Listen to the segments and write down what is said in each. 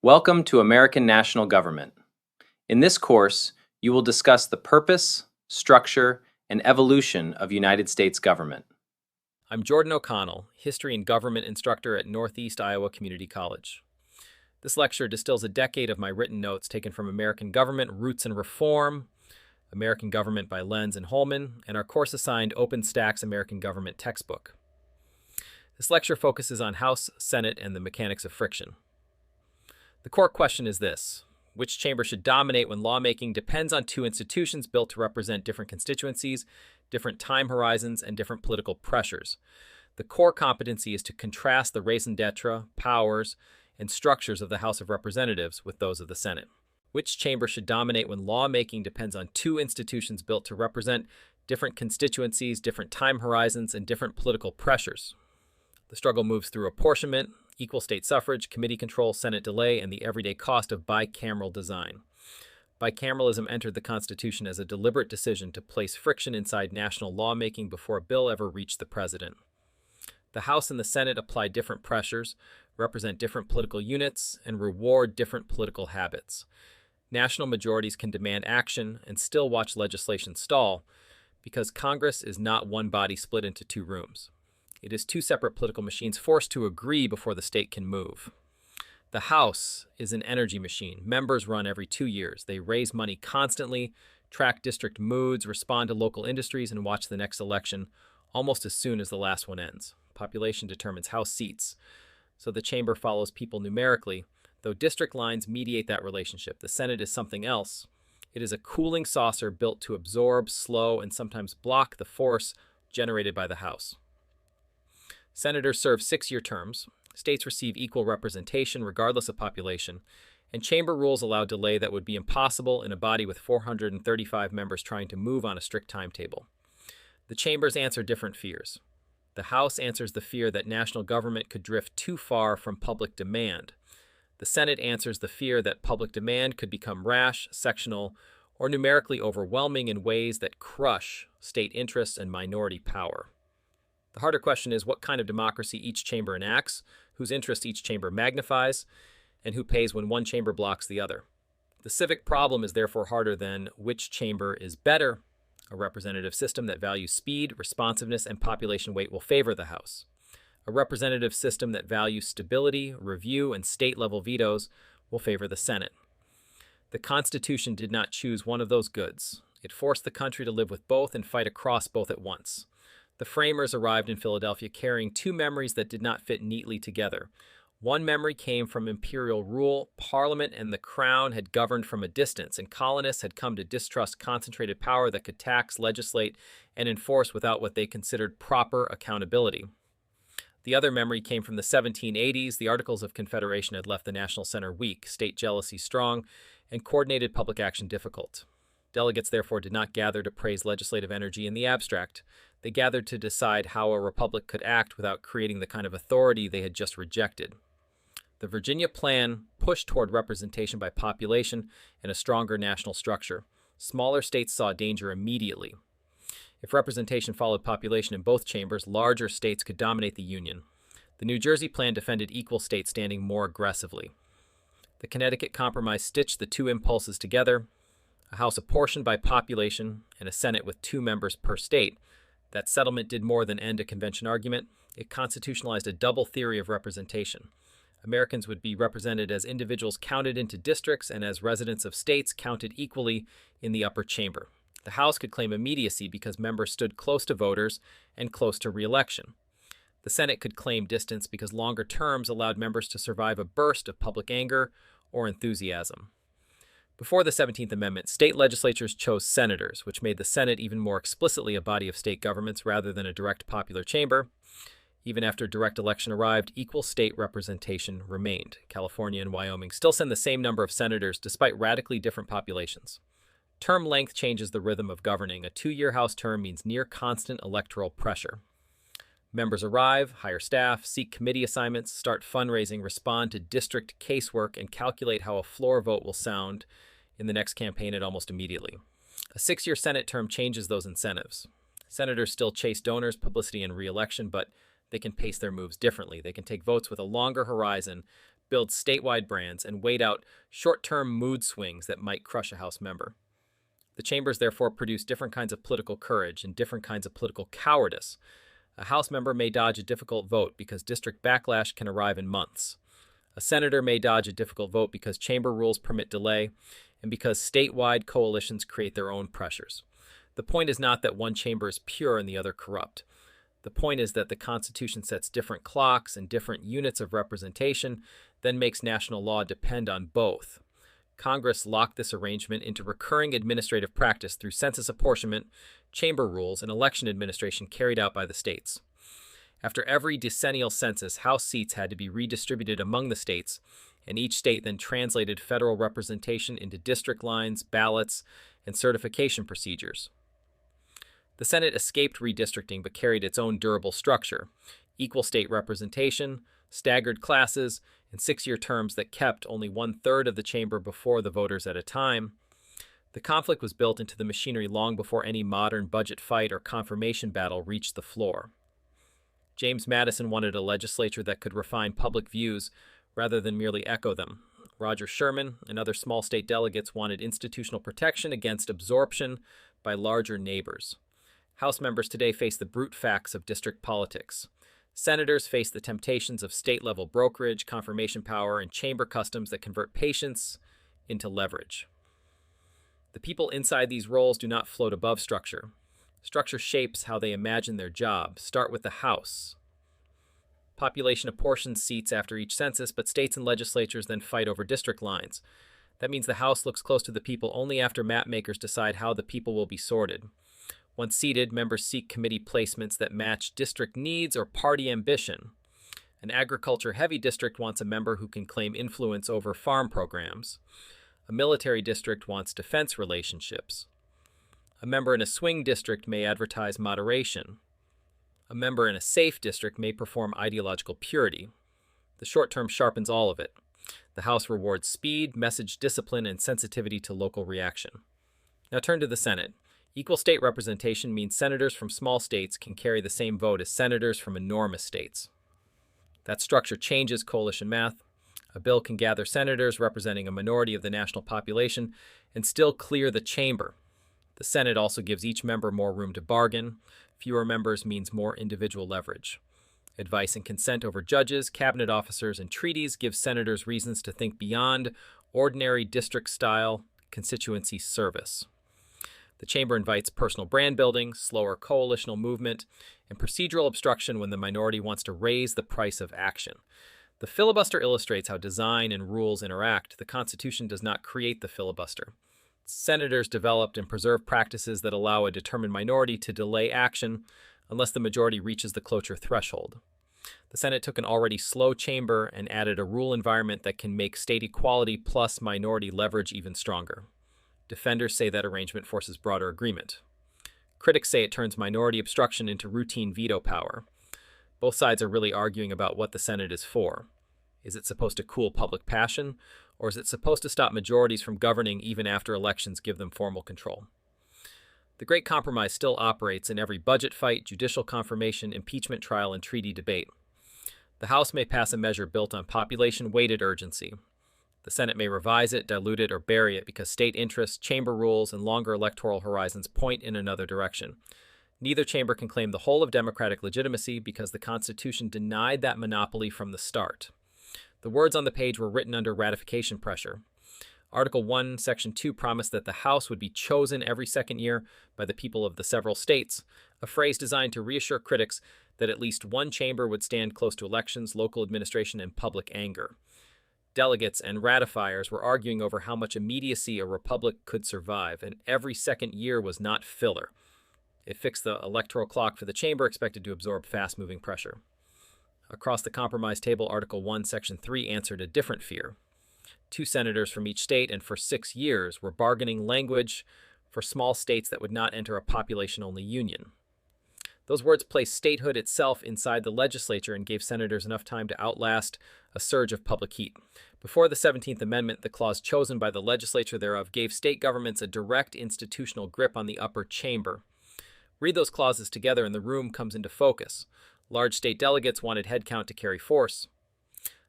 Welcome to American National Government. In this course, you will discuss the purpose, structure, and evolution of United States government. I'm Jordan O'Connell, History and Government instructor at Northeast Iowa Community College. This lecture distills a decade of my written notes taken from American Government, Roots and Reform, American Government by Lenz and Holman, and our course-assigned OpenStax American Government textbook. This lecture focuses on House, Senate, and the mechanics of friction. The core question is this: which chamber should dominate when lawmaking depends on two institutions built to represent different constituencies, different time horizons, and different political pressures? The core competency is to contrast the raison d'etre, powers, and structures of the House of Representatives with those of the Senate. Which chamber should dominate when lawmaking depends on two institutions built to represent different constituencies, different time horizons, and different political pressures? The struggle moves through apportionment, equal state suffrage, committee control, Senate delay, and the everyday cost of bicameral design. Bicameralism entered the Constitution as a deliberate decision to place friction inside national lawmaking before a bill ever reached the president. The House and the Senate apply different pressures, represent different political units, and reward different political habits. National majorities can demand action and still watch legislation stall because Congress is not one body split into two rooms. It is two separate political machines forced to agree before the state can move. The House is an energy machine. Members run every 2 years. They raise money constantly, track district moods, respond to local industries, and watch the next election almost as soon as the last one ends. Population determines House seats, so the chamber follows people numerically, though district lines mediate that relationship. The Senate is something else. It is a cooling saucer built to absorb, slow, and sometimes block the force generated by the House. Senators serve 6-year terms, states receive equal representation regardless of population, and chamber rules allow delay that would be impossible in a body with 435 members trying to move on a strict timetable. The chambers answer different fears. The House answers the fear that national government could drift too far from public demand. The Senate answers the fear that public demand could become rash, sectional, or numerically overwhelming in ways that crush state interests and minority power. The harder question is what kind of democracy each chamber enacts, whose interest each chamber magnifies, and who pays when one chamber blocks the other. The civic problem is therefore harder than which chamber is better. A representative system that values speed, responsiveness, and population weight will favor the House. A representative system that values stability, review, and state-level vetoes will favor the Senate. The Constitution did not choose one of those goods. It forced the country to live with both and fight across both at once. The framers arrived in Philadelphia carrying two memories that did not fit neatly together. One memory came from imperial rule. Parliament and the crown had governed from a distance, and colonists had come to distrust concentrated power that could tax, legislate, and enforce without what they considered proper accountability. The other memory came from the 1780s. The Articles of Confederation had left the national center weak, state jealousy strong, and coordinated public action difficult. Delegates therefore did not gather to praise legislative energy in the abstract. They gathered to decide how a republic could act without creating the kind of authority they had just rejected. The Virginia Plan pushed toward representation by population and a stronger national structure. Smaller states saw danger immediately. If representation followed population in both chambers, larger states could dominate the Union. The New Jersey Plan defended equal state standing more aggressively. The Connecticut Compromise stitched the two impulses together: a House apportioned by population and a Senate with 2 members per state. That settlement did more than end a convention argument. It constitutionalized a double theory of representation. Americans would be represented as individuals counted into districts and as residents of states counted equally in the upper chamber. The House could claim immediacy because members stood close to voters and close to re-election. The Senate could claim distance because longer terms allowed members to survive a burst of public anger or enthusiasm. Before the 17th Amendment, state legislatures chose senators, which made the Senate even more explicitly a body of state governments rather than a direct popular chamber. Even after direct election arrived, equal state representation remained. California and Wyoming still send the same number of senators despite radically different populations. Term length changes the rhythm of governing. A 2-year House term means near constant electoral pressure. Members arrive, hire staff, seek committee assignments, start fundraising, respond to district casework, and calculate how a floor vote will sound in the next campaign at almost immediately. A 6-year Senate term changes those incentives. Senators still chase donors, publicity, and re-election, but they can pace their moves differently. They can take votes with a longer horizon, build statewide brands, and wait out short-term mood swings that might crush a House member. The chambers therefore produce different kinds of political courage and different kinds of political cowardice. A House member may dodge a difficult vote because district backlash can arrive in months. A senator may dodge a difficult vote because chamber rules permit delay and because statewide coalitions create their own pressures. The point is not that one chamber is pure and the other corrupt. The point is that the Constitution sets different clocks and different units of representation, then makes national law depend on both. Congress locked this arrangement into recurring administrative practice through census apportionment, chamber rules, and election administration carried out by the states. After every decennial census, House seats had to be redistributed among the states, and each state then translated federal representation into district lines, ballots, and certification procedures. The Senate escaped redistricting but carried its own durable structure: equal state representation, staggered classes, and 6-year terms that kept only 1/3 of the chamber before the voters at a time. The conflict was built into the machinery long before any modern budget fight or confirmation battle reached the floor. James Madison wanted a legislature that could refine public views rather than merely echo them. Roger Sherman and other small state delegates wanted institutional protection against absorption by larger neighbors. House members today face the brute facts of district politics. Senators face the temptations of state-level brokerage, confirmation power, and chamber customs that convert patience into leverage. The people inside these roles do not float above structure. Structure shapes how they imagine their job. Start with the House. Population apportions seats after each census, but states and legislatures then fight over district lines. That means the House looks close to the people only after map makers decide how the people will be sorted. Once seated, members seek committee placements that match district needs or party ambition. An agriculture-heavy district wants a member who can claim influence over farm programs. A military district wants defense relationships. A member in a swing district may advertise moderation. A member in a safe district may perform ideological purity. The short term sharpens all of it. The House rewards speed, message discipline, and sensitivity to local reaction. Now turn to the Senate. Equal state representation means senators from small states can carry the same vote as senators from enormous states. That structure changes coalition math. A bill can gather senators representing a minority of the national population and still clear the chamber. The Senate also gives each member more room to bargain. Fewer members means more individual leverage. Advice and consent over judges, cabinet officers, and treaties give senators reasons to think beyond ordinary district-style constituency service. The chamber invites personal brand building, slower coalitional movement, and procedural obstruction when the minority wants to raise the price of action. The filibuster illustrates how design and rules interact. The Constitution does not create the filibuster. Senators developed and preserve practices that allow a determined minority to delay action unless the majority reaches the cloture threshold. The Senate took an already slow chamber and added a rule environment that can make state equality plus minority leverage even stronger. Defenders say that arrangement forces broader agreement. Critics say it turns minority obstruction into routine veto power. Both sides are really arguing about what the Senate is for. Is it supposed to cool public passion, or is it supposed to stop majorities from governing even after elections give them formal control? The Great Compromise still operates in every budget fight, judicial confirmation, impeachment trial, and treaty debate. The House may pass a measure built on population-weighted urgency. The Senate may revise it, dilute it, or bury it because state interests, chamber rules, and longer electoral horizons point in another direction. Neither chamber can claim the whole of democratic legitimacy because the Constitution denied that monopoly from the start. The words on the page were written under ratification pressure. Article 1, Section 2 promised that the House would be chosen every second year by the people of the several states, a phrase designed to reassure critics that at least one chamber would stand close to elections, local administration, and public anger. Delegates and ratifiers were arguing over how much immediacy a republic could survive, and every second year was not filler. It fixed the electoral clock for the chamber expected to absorb fast-moving pressure. Across the compromise table, Article 1, Section 3 answered a different fear. 2 senators from each state and for 6 years were bargaining language for small states that would not enter a population-only union. Those words placed statehood itself inside the legislature and gave senators enough time to outlast a surge of public heat. Before the 17th Amendment, the clause chosen by the legislature thereof gave state governments a direct institutional grip on the upper chamber. Read those clauses together and the room comes into focus. Large state delegates wanted headcount to carry force.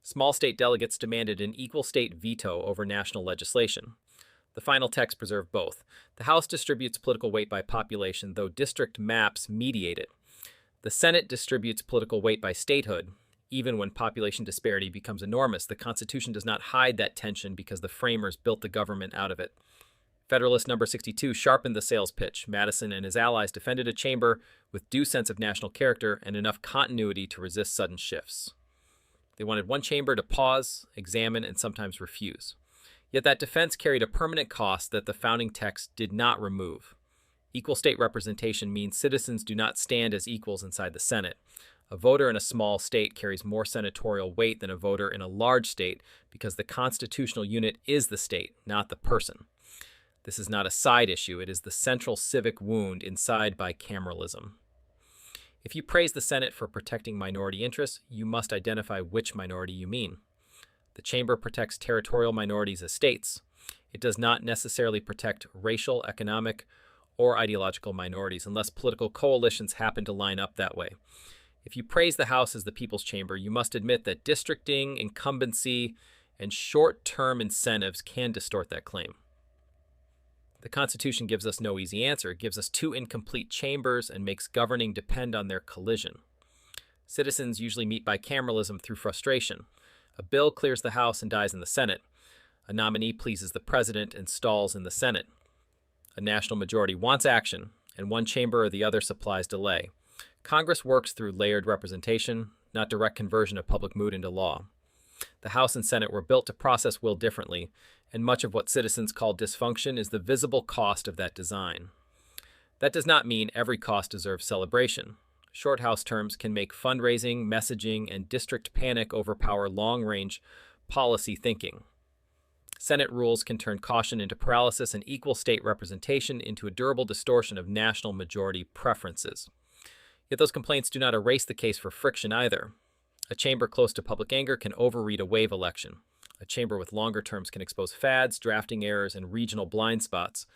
Small state delegates demanded an equal state veto over national legislation. The final text preserved both. The House distributes political weight by population, though district maps mediate it. The Senate distributes political weight by statehood. Even when population disparity becomes enormous, the Constitution does not hide that tension because the framers built the government out of it. Federalist number 62 sharpened the sales pitch. Madison and his allies defended a chamber with due sense of national character and enough continuity to resist sudden shifts. They wanted one chamber to pause, examine, and sometimes refuse. Yet that defense carried a permanent cost that the founding text did not remove. Equal state representation means citizens do not stand as equals inside the Senate. A voter in a small state carries more senatorial weight than a voter in a large state because the constitutional unit is the state, not the person. This is not a side issue. It is the central civic wound inside bicameralism. If you praise the Senate for protecting minority interests, you must identify which minority you mean. The chamber protects territorial minorities as states. It does not necessarily protect racial, economic, or ideological minorities unless political coalitions happen to line up that way. If you praise the House as the people's chamber, you must admit that districting, incumbency, and short-term incentives can distort that claim. The Constitution gives us no easy answer. It gives us two incomplete chambers and makes governing depend on their collision. Citizens usually meet bicameralism through frustration. A bill clears the House and dies in the Senate. A nominee pleases the president and stalls in the Senate. A national majority wants action, and one chamber or the other supplies delay. Congress works through layered representation, not direct conversion of public mood into law. The House and Senate were built to process will differently, and much of what citizens call dysfunction is the visible cost of that design. That does not mean every cost deserves celebration. Short House terms can make fundraising, messaging, and district panic overpower long-range policy thinking. Senate rules can turn caution into paralysis and equal state representation into a durable distortion of national majority preferences. Yet those complaints do not erase the case for friction either. A chamber close to public anger can overread a wave election. A chamber with longer terms can expose fads, drafting errors, and regional blind spots.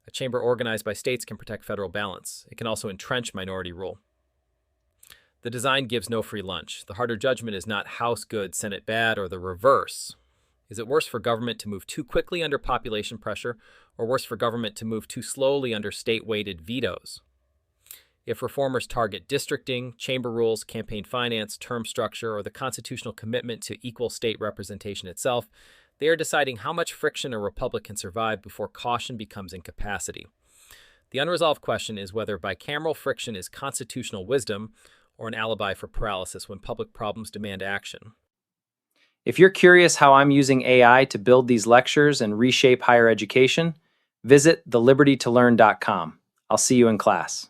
A chamber organized by states can protect federal balance. It can also entrench minority rule. The design gives no free lunch. The harder judgment is not House good, Senate bad, or the reverse. Is it worse for government to move too quickly under population pressure, or worse for government to move too slowly under state-weighted vetoes? If reformers target districting, chamber rules, campaign finance, term structure, or the constitutional commitment to equal state representation itself, they are deciding how much friction a republic can survive before caution becomes incapacity. The unresolved question is whether bicameral friction is constitutional wisdom or an alibi for paralysis when public problems demand action. If you're curious how I'm using AI to build these lectures and reshape higher education, visit thelibertytolearn.com. I'll see you in class.